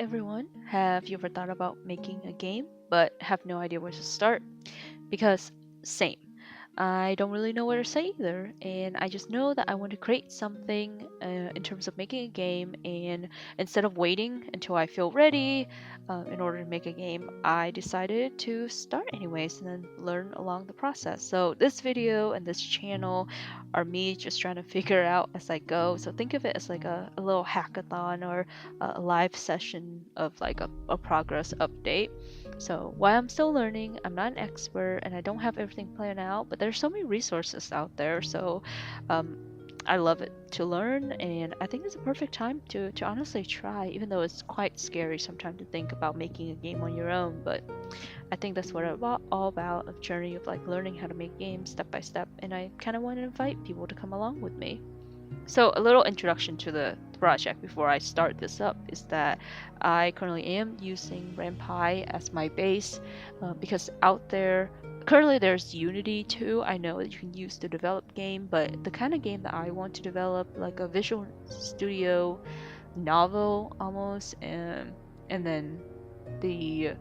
everyone. Have you ever thought about making a game but have no idea where to start? Because same. I don't really know where to say either, and I just know that I want to create something in terms of making a game. And instead of waiting until I feel ready in order to make a game, I decided to start anyways and then learn along the process. So, this video and this channel are me just trying to figure out as I go. So, think of it as like a little hackathon or a live session of like a progress update. So while I'm still learning, I'm not an expert and I don't have everything planned out, but there's so many resources out there. So um, I love it to learn, and I think it's a perfect time to honestly try, even though it's quite scary sometimes to think about making a game on your own. But I think that's what it's all about, a journey of like learning how to make games step by step, and I kind of want to invite people to come along with me. So, a little introduction to the project before I start this up is that I currently am using Renpy as my base because out there, currently there's Unity too. I know that you can use to develop game, but the kind of game that I want to develop, like a visual studio novel almost, and then the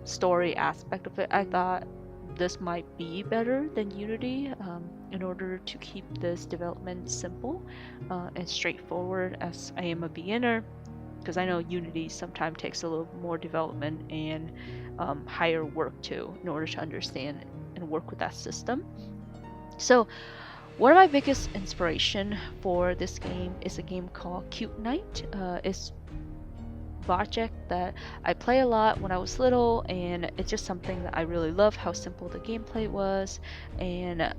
story aspect of it, I thought this might be better than Unity in order to keep this development simple and straightforward as I am a beginner. Because I know Unity sometimes takes a little more development and higher work too in order to understand and work with that system. So one of my biggest inspiration for this game is a game called Cute Night. It's project that I play a lot when I was little, and it's just something that I really love how simple the gameplay was and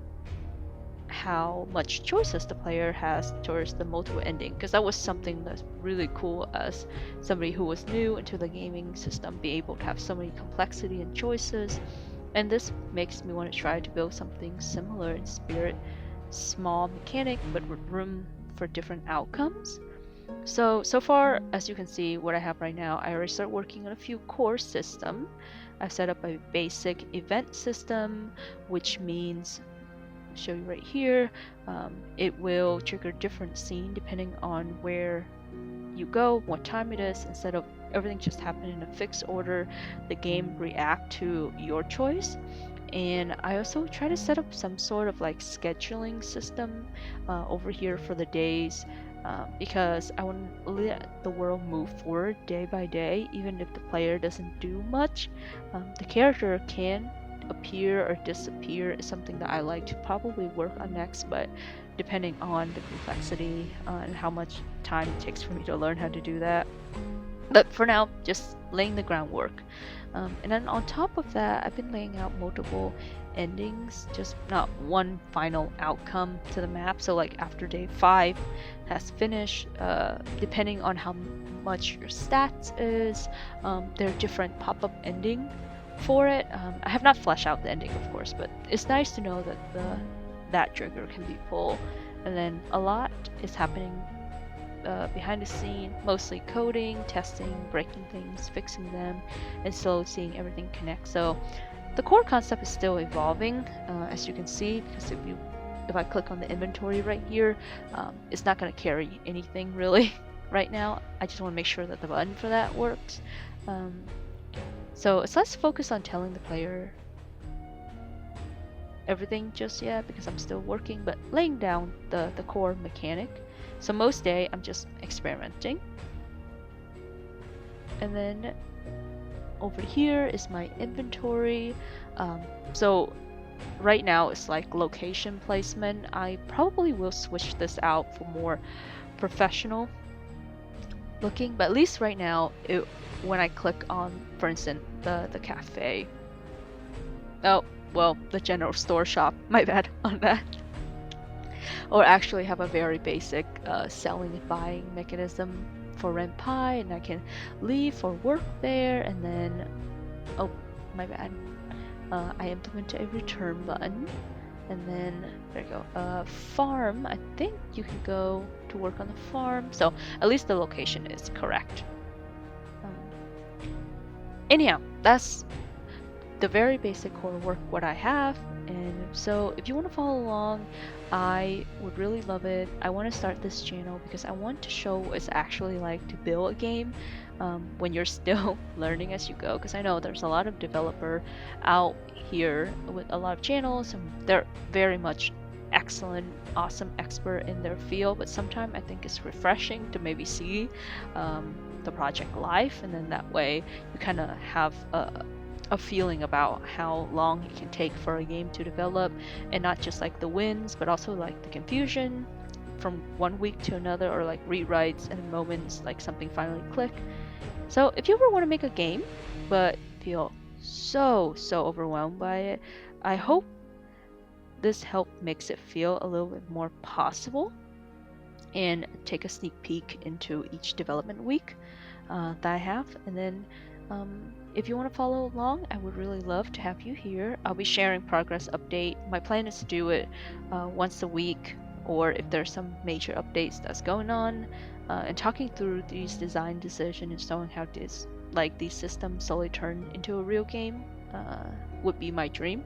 how much choices the player has towards the multiple ending, because that was something that's really cool as somebody who was new into the gaming system, be able to have so many complexity and choices. And this makes me want to try to build something similar in spirit, small mechanic but with room for different outcomes. So far, as you can see, what I have right now, I already started working on a few core system. I've set up a basic event system, which means, I'll show you right here, it will trigger different scene depending on where you go, what time it is. Instead of everything just happening in a fixed order, the game react to your choice. And I also try to set up some sort of like scheduling system over here for the days, because I want to let the world move forward day by day, even if the player doesn't do much. The character can appear or disappear is something that I like to probably work on next, but depending on the complexity and how much time it takes for me to learn how to do that. But for now, just laying the groundwork. And then on top of that, I've been laying out multiple endings, just not one final outcome to the map. So like after day 5 has finished, depending on how much your stats is, there are different pop-up ending for it. I have not fleshed out the ending, of course, but it's nice to know that that trigger can be pulled. And then a lot is happening behind the scene, mostly coding, testing, breaking things, fixing them, and slowly seeing everything connect. So the core concept is still evolving, as you can see, because if I click on the inventory right here, it's not going to carry anything really right now. I just want to make sure that the button for that works. So it's less focused on telling the player everything just yet because I'm still working, but laying down the core mechanic. So most day I'm just experimenting. And then over here is my inventory. So right now it's like location placement. I probably will switch this out for more professional looking, but at least right now when I click on, for instance, the cafe. Oh, well, the general store shop, my bad on that. Or actually have a very basic selling and buying mechanism for Renpy, and I can leave for work there, and then, oh, my bad. I implemented a return button, and then there you go. Farm, I think you can go to work on the farm, so at least the location is correct. Anyhow, that's the very basic core work what I have. And so if you want to follow along, I would really love it. I want to start this channel because I want to show what it's actually like to build a game when you're still learning as you go. Because I know there's a lot of developer out here with a lot of channels, and they're very much excellent, awesome expert in their field. But sometimes I think it's refreshing to maybe see the project live, and then that way you kind of have a feeling about how long it can take for a game to develop, and not just like the wins, but also like the confusion from one week to another, or like rewrites and moments like something finally click. So if you ever want to make a game but feel so overwhelmed by it, I hope this help makes it feel a little bit more possible, and take a sneak peek into each development week that I have. And then if you want to follow along, I would really love to have you here. I'll be sharing progress update. My plan is to do it once a week, or if there's some major updates that's going on, and talking through these design decisions and showing how this like these systems slowly turn into a real game would be my dream.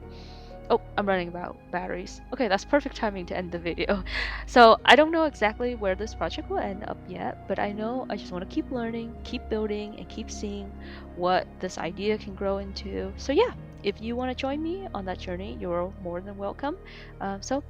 Oh, I'm running out of batteries. Okay, that's perfect timing to end the video. So I don't know exactly where this project will end up yet, but I know I just want to keep learning, keep building, and keep seeing what this idea can grow into. So yeah, if you want to join me on that journey, you're more than welcome. So